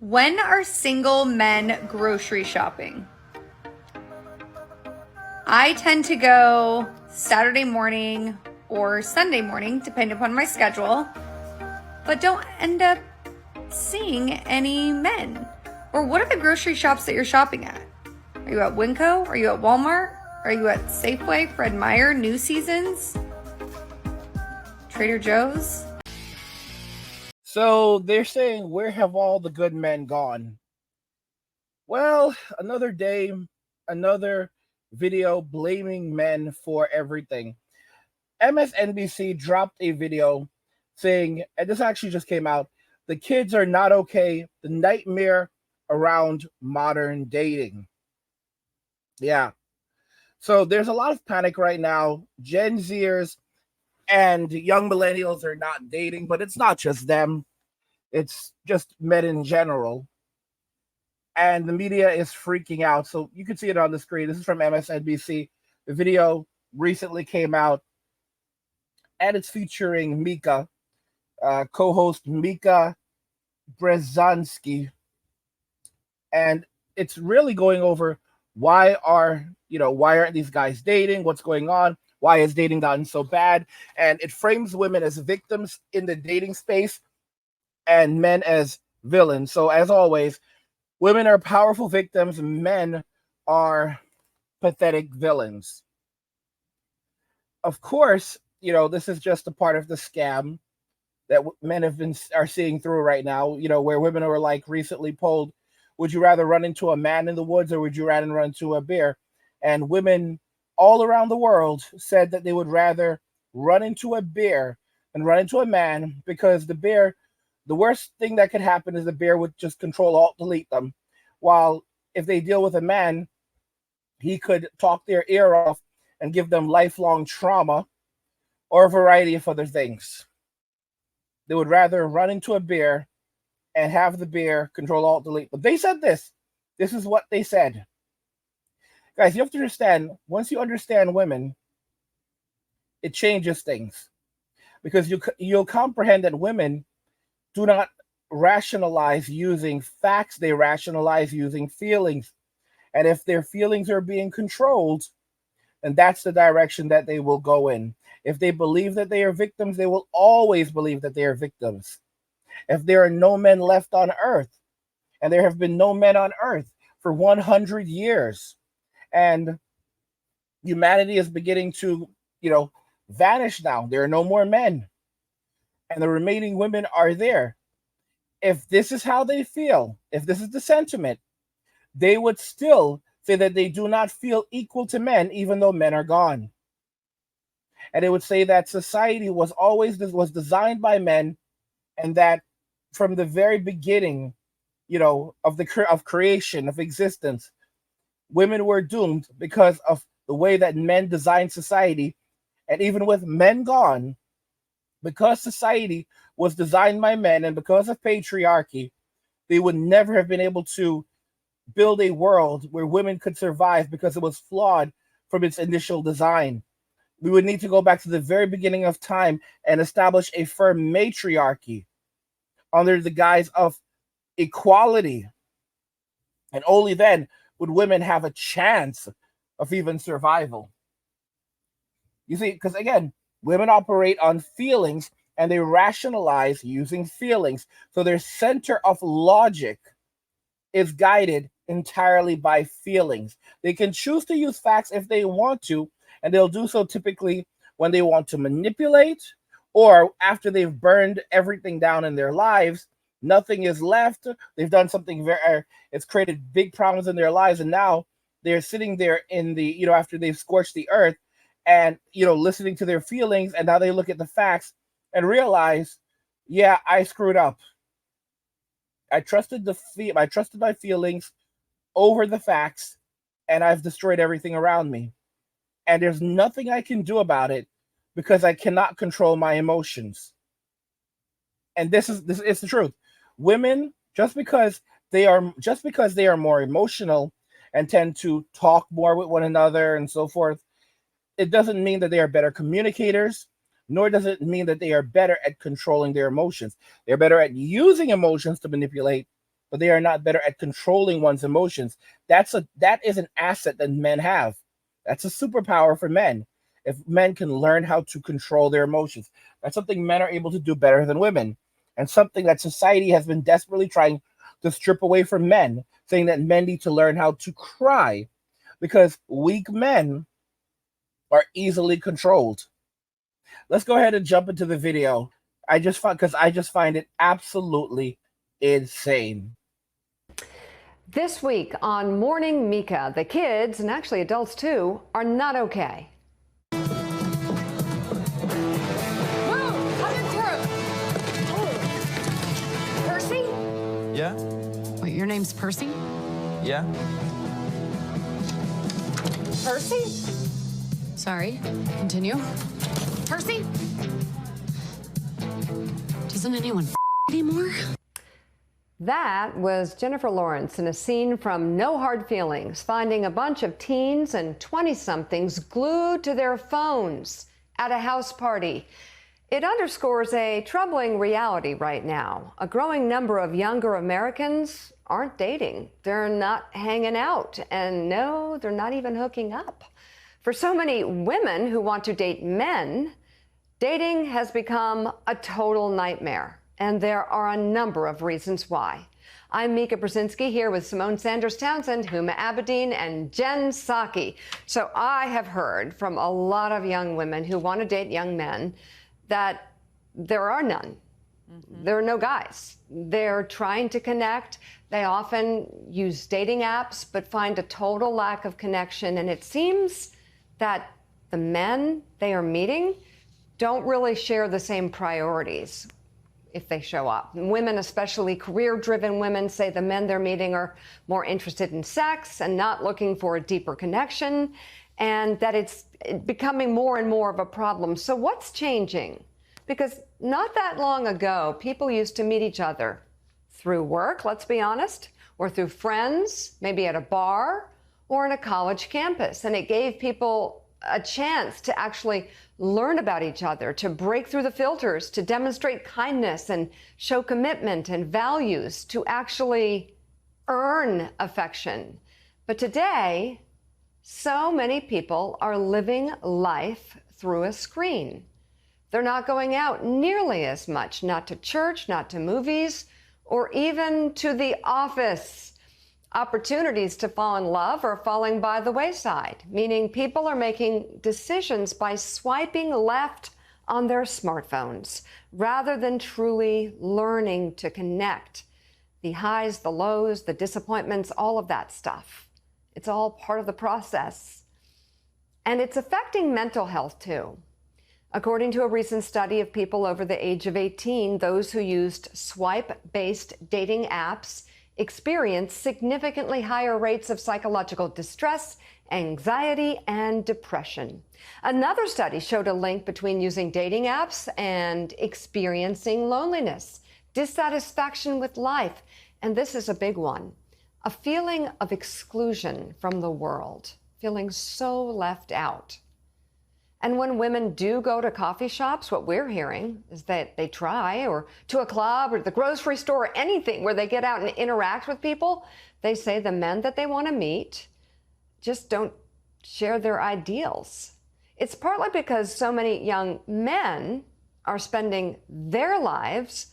When are single men grocery shopping? I tend to go Saturday morning or Sunday morning, depending upon my schedule, but don't end up seeing any men. Or what are the grocery shops that you're shopping at? Are you at Winco? Are you at Walmart? Are you at Safeway, Fred Meyer, New Seasons, Trader Joe's? So they're saying, where have all the good men gone? Well, another day, another video blaming men for everything. MSNBC dropped a video saying, and this actually just came out, the kids are not okay, the nightmare around modern dating. Yeah. So there's a lot of panic right now. Gen Zers and young millennials are not dating, but it's not just them. It's just men in general. And the media is freaking out. So you can see it on the screen. This is from MSNBC. The video recently came out, and it's featuring Mika, co-host Mika Brzezinski. And it's really going over why aren't these guys dating? What's going on? Why has dating gotten so bad? And it frames women as victims in the dating space and men as villains. So as always, women are powerful victims, men are pathetic villains. Of course, this is just a part of the scam that men are seeing through right now, where women are like recently polled, would you rather run into a man in the woods or would you rather run into a bear? And women all around the world said that they would rather run into a bear than run into a man, because the worst thing that could happen is the bear would just control alt delete them. While if they deal with a man, he could talk their ear off and give them lifelong trauma or a variety of other things. They would rather run into a bear and have the bear control alt delete. But they said this. This is what they said. Guys, you have to understand, once you understand women, it changes things. Because you'll comprehend that women do not rationalize using facts, they rationalize using feelings. And if their feelings are being controlled, then that's the direction that they will go in. If they believe that they are victims, they will always believe that they are victims. If there are no men left on earth, and there have been no men on earth for 100 years, and humanity is beginning to, vanish now. There are no more men, and the remaining women are there. If this is how they feel, if this is the sentiment, they would still say that they do not feel equal to men, even though men are gone. And they would say that society was designed by men, and that from the very beginning, of creation, of existence, women were doomed because of the way that men designed society. And even with men gone, because society was designed by men and because of patriarchy, they would never have been able to build a world where women could survive, because it was flawed from its initial design. We would need to go back to the very beginning of time and establish a firm matriarchy under the guise of equality. And only then would women have a chance of even survival. You see, because again, women operate on feelings and they rationalize using feelings. So their center of logic is guided entirely by feelings. They can choose to use facts if they want to, and they'll do so typically when they want to manipulate, or after they've burned everything down in their lives, nothing is left. They've done something it's created big problems in their lives, and now they're sitting there in the, after they've scorched the earth and, listening to their feelings, and now they look at the facts and realize, yeah, I screwed up. I trusted my feelings over the facts, and I've destroyed everything around me. And there's nothing I can do about it because I cannot control my emotions. And this is the truth. Women, just because they are more emotional and tend to talk more with one another and so forth, it doesn't mean that they are better communicators, nor does it mean that they are better at controlling their emotions. They're better at using emotions to manipulate, but they are not better at controlling one's emotions. That is an asset that men have. That's a superpower for men. If men can learn how to control their emotions, that's something men are able to do better than women, and something that society has been desperately trying to strip away from men, saying that men need to learn how to cry because weak men are easily controlled. Let's go ahead and jump into the video. I just find it absolutely insane. This week on Morning Mika, the kids, and actually adults too, are not okay. Percy? Yeah? Wait, your name's Percy? Yeah? Percy? Sorry, continue. Percy? Doesn't anyone anymore? That was Jennifer Lawrence in a scene from No Hard Feelings, finding a bunch of teens and 20-somethings glued to their phones at a house party. It underscores a troubling reality right now. A growing number of younger Americans aren't dating. They're not hanging out. And no, they're not even hooking up. For so many women who want to date men, dating has become a total nightmare. And there are a number of reasons why. I'm Mika Brzezinski here with Simone Sanders Townsend, Huma Abedin, and Jen Psaki. So I have heard from a lot of young women who want to date young men that there are none. There are no guys. They're trying to connect. They often use dating apps, but find a total lack of connection. And it seems that the men they are meeting don't really share the same priorities if they show up. Women, especially career-driven women, say the men they're meeting are more interested in sex and not looking for a deeper connection, and that it's becoming more and more of a problem. So what's changing? Because not that long ago, people used to meet each other through work, let's be honest, or through friends, maybe at a bar or in a college campus. And it gave people a chance to actually learn about each other, to break through the filters, to demonstrate kindness and show commitment and values, to actually earn affection. But today, so many people are living life through a screen. They're not going out nearly as much, not to church, not to movies, or even to the office. Opportunities to fall in love are falling by the wayside, meaning people are making decisions by swiping left on their smartphones rather than truly learning to connect. The highs, the lows, the disappointments, all of that stuff. It's all part of the process. And it's affecting mental health too. According to a recent study of people over the age of 18, those who used swipe-based dating apps experience significantly higher rates of psychological distress, anxiety, and depression. Another study showed a link between using dating apps and experiencing loneliness, dissatisfaction with life, and this is a big one, a feeling of exclusion from the world, feeling so left out. And when women do go to coffee shops, what we're hearing is that they try, or to a club or the grocery store, or anything where they get out and interact with people, they say the men that they want to meet just don't share their ideals. It's partly because so many young men are spending their lives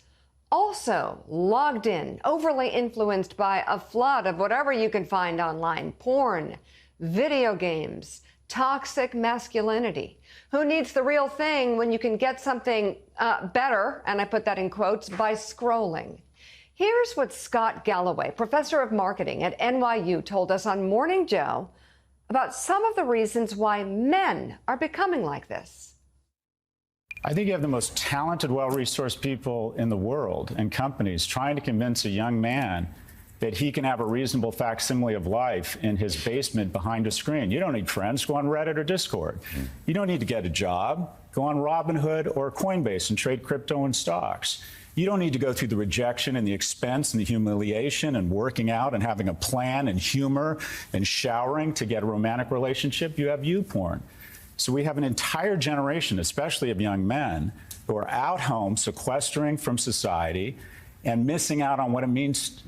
also logged in, overly influenced by a flood of whatever you can find online, porn, video games, toxic masculinity. Who needs the real thing when you can get something better, and I put that in quotes, by scrolling? Here's what Scott Galloway, professor of marketing at NYU, told us on Morning Joe about some of the reasons why men are becoming like this. I think you have the most talented, well-resourced people in the world and companies trying to convince a young man that he can have a reasonable facsimile of life in his basement behind a screen. You don't need friends. Go on Reddit or Discord. You don't need to get a job. Go on Robinhood or Coinbase and trade crypto and stocks. You don't need to go through the rejection and the expense and the humiliation and working out and having a plan and humor and showering to get a romantic relationship. You have YouPorn. So we have an entire generation, especially of young men, who are out home sequestering from society, and missing out on what it means.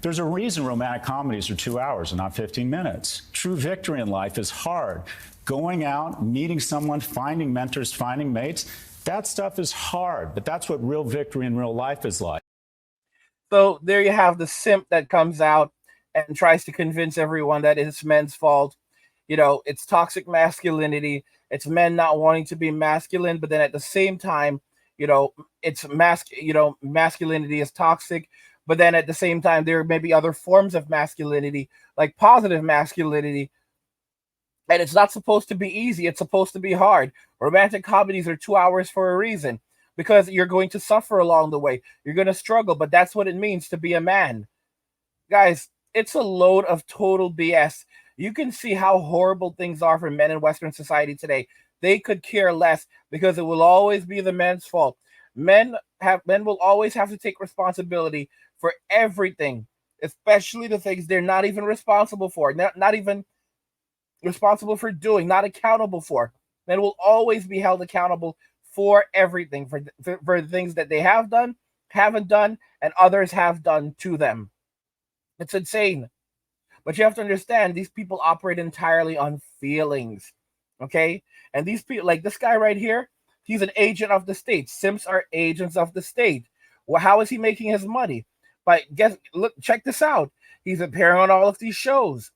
There's a reason romantic comedies are 2 hours and not 15 minutes. True victory in life is hard. Going out, meeting someone, finding mentors, finding mates, that stuff is hard, but that's what real victory in real life is like. So there you have the simp that comes out and tries to convince everyone that it's men's fault. It's toxic masculinity. It's men not wanting to be masculine, but then at the same time, it's masculinity is toxic, but then at the same time, there may be other forms of masculinity, like positive masculinity. And it's not supposed to be easy. It's supposed to be hard. Romantic comedies are 2 hours for a reason, because you're going to suffer along the way. You're going to struggle, but that's what it means to be a man. Guys, it's a load of total BS. You can see how horrible things are for men in Western society today. They could care less, because it will always be the men's fault. Men will always have to take responsibility for everything, especially the things they're not even responsible for, not even responsible for doing, not accountable for. Men will always be held accountable for everything, for the things that they have done, haven't done, and others have done to them. It's insane. But you have to understand, these people operate entirely on feelings. Okay? And these people, like this guy right here, he's an agent of the state. Simps are agents of the state. Well, how is he making his money? Check this out. He's appearing on all of these shows.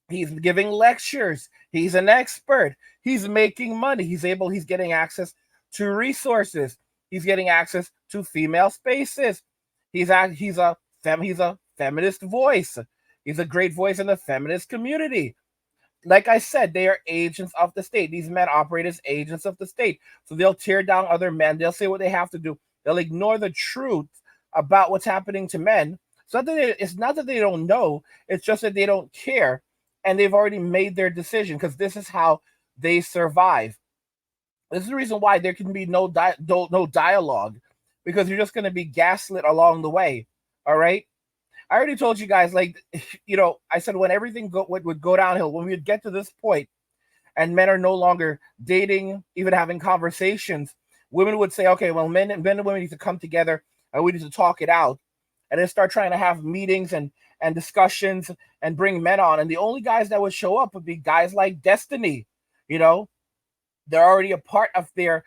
He's giving lectures. He's an expert. He's making money. He's getting access to resources. He's getting access to female spaces. He's a feminist voice. He's a great voice in the feminist community. Like I said, they are agents of the state. These men operate as agents of the state. So they'll tear down other men. They'll say what they have to do. They'll ignore the truth about what's happening to men. It's not that they don't know. It's just that they don't care. And they've already made their decision, because this is how they survive. This is the reason why there can be no dialogue, because you're just going to be gaslit along the way. All right? I already told you guys, I said when everything would go downhill, when we would get to this point and men are no longer dating, even having conversations, women would say, okay, well, men and women need to come together and we need to talk it out. And then start trying to have meetings and discussions and bring men on. And the only guys that would show up would be guys like Destiny. They're already a part of their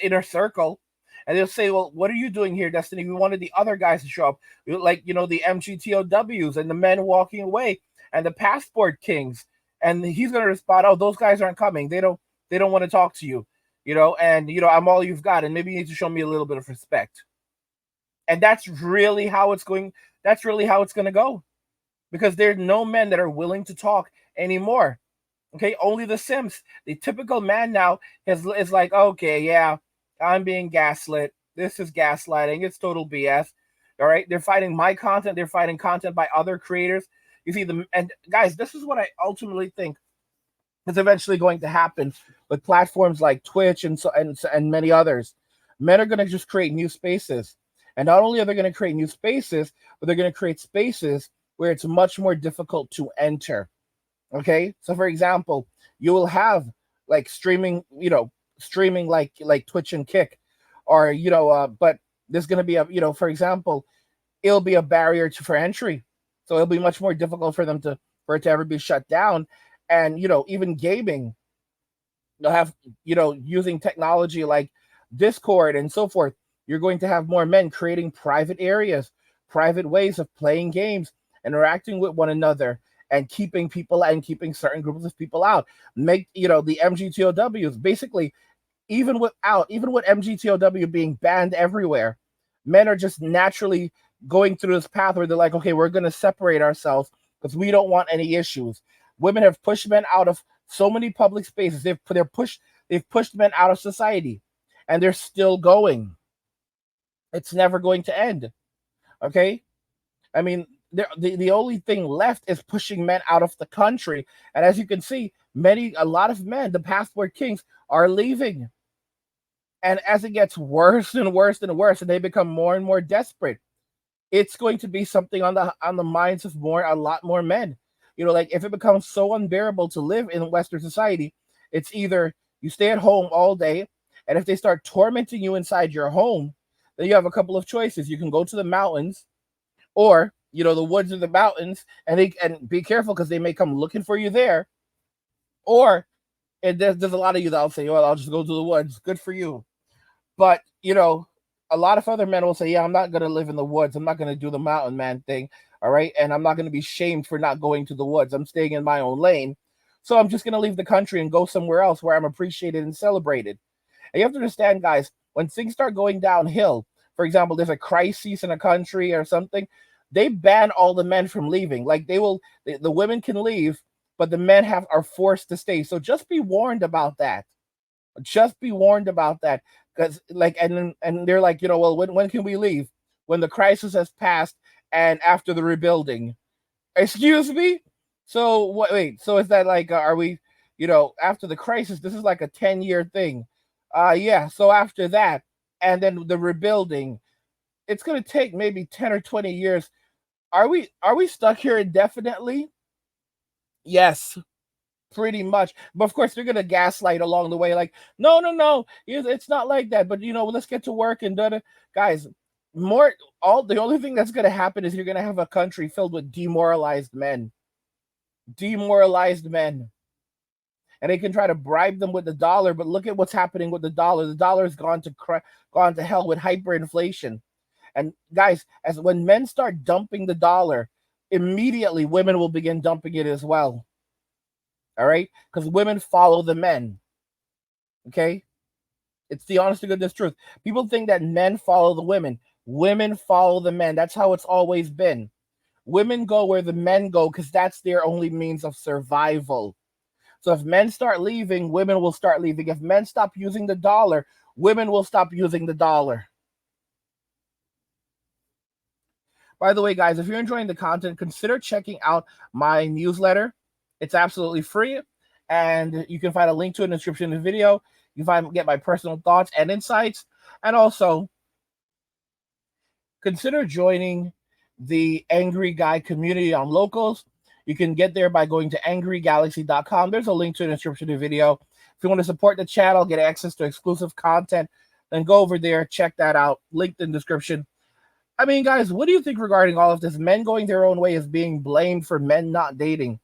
inner circle. And they'll say, well, what are you doing here, Destiny? We wanted the other guys to show up. Like, the MGTOWs and the men walking away and the passport kings. And he's going to respond, oh, those guys aren't coming. They don't want to talk to you, and, I'm all you've got. And maybe you need to show me a little bit of respect. And that's really how it's going. That's really how it's going to go, because there's no men that are willing to talk anymore. Okay. Only the simps. The typical man now is like, okay, yeah, I'm being gaslit. This is gaslighting. It's total BS. All right. They're fighting my content. They're fighting content by other creators. You see and guys, this is what I ultimately think is eventually going to happen with platforms like Twitch and many others. Men are going to just create new spaces. And not only are they going to create new spaces, but they're going to create spaces where it's much more difficult to enter. Okay. So for example, you will have like streaming like Twitch and Kick, or, but there's going to be for example, it'll be a barrier for entry. So it'll be much more difficult for it to ever be shut down. And, even gaming, they'll have, using technology like Discord and so forth. You're going to have more men creating private areas, private ways of playing games, interacting with one another, and keeping certain groups of people out. Make, the MGTOWs, basically, even with MGTOW being banned everywhere, men are just naturally going through this path where they're like, okay, we're going to separate ourselves because we don't want any issues. Women have pushed men out of so many public spaces. They've pushed men out of society, and they're still going. It's never going to end. Okay? I mean, the only thing left is pushing men out of the country. And as you can see, a lot of men, the passport kings, are leaving. And as it gets worse and worse and worse, and they become more and more desperate, it's going to be something on the minds of a lot more men. Like if it becomes so unbearable to live in Western society, it's either you stay at home all day, and if they start tormenting you inside your home, then you have a couple of choices. You can go to the mountains, or the woods or the mountains, and be careful because they may come looking for you there. Or there's a lot of you that'll say, well, I'll just go to the woods. Good for you. But a lot of other men will say, yeah, I'm not gonna live in the woods. I'm not gonna do the mountain man thing. All right. And I'm not gonna be shamed for not going to the woods. I'm staying in my own lane. So I'm just gonna leave the country and go somewhere else where I'm appreciated and celebrated. And you have to understand, guys, when things start going downhill, for example, there's a crisis in a country or something, they ban all the men from leaving. Like the women can leave, but the men are forced to stay. So just be warned about that. Just be warned about that. Because and they're like, well, when can we leave? When the crisis has passed and after the rebuilding. Excuse me? So wait, so is that like, are we, after the crisis, this is like a 10-year thing. Yeah, so after that, and then the rebuilding, it's going to take maybe 10 or 20 years. Are we stuck here indefinitely? Yes, pretty much. But of course, they're going to gaslight along the way, like, no, it's not like that. But let's get to work and guys. The only thing that's going to happen is you're going to have a country filled with demoralized men. And they can try to bribe them with the dollar, but look at what's happening with the dollar. The dollar's gone to hell with hyperinflation. And guys, when men start dumping the dollar, immediately women will begin dumping it as well. All right? Because women follow the men. Okay? It's the honest to goodness truth. People think that men follow the women. Women follow the men. That's how it's always been. Women go where the men go because that's their only means of survival. So if men start leaving, women will start leaving. If men stop using the dollar, women will stop using the dollar. By the way, guys, if you're enjoying the content, consider checking out my newsletter. It's absolutely free, and you can find a link to it in the description of the video. You can get my personal thoughts and insights, and also consider joining the Angry Guy community on Locals. You can get there by going to angrygalaxy.com. There's a link to the description of the video. If you want to support the channel, get access to exclusive content, then go over there, check that out. Linked in the description. I mean, guys, what do you think regarding all of this? Men going their own way is being blamed for men not dating.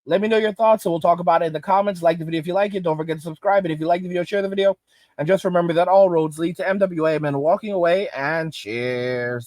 Let me know your thoughts, and we'll talk about it in the comments. Like the video if you like it. Don't forget to subscribe. And if you like the video, share the video. And just remember that all roads lead to MWA Men walking away. And cheers.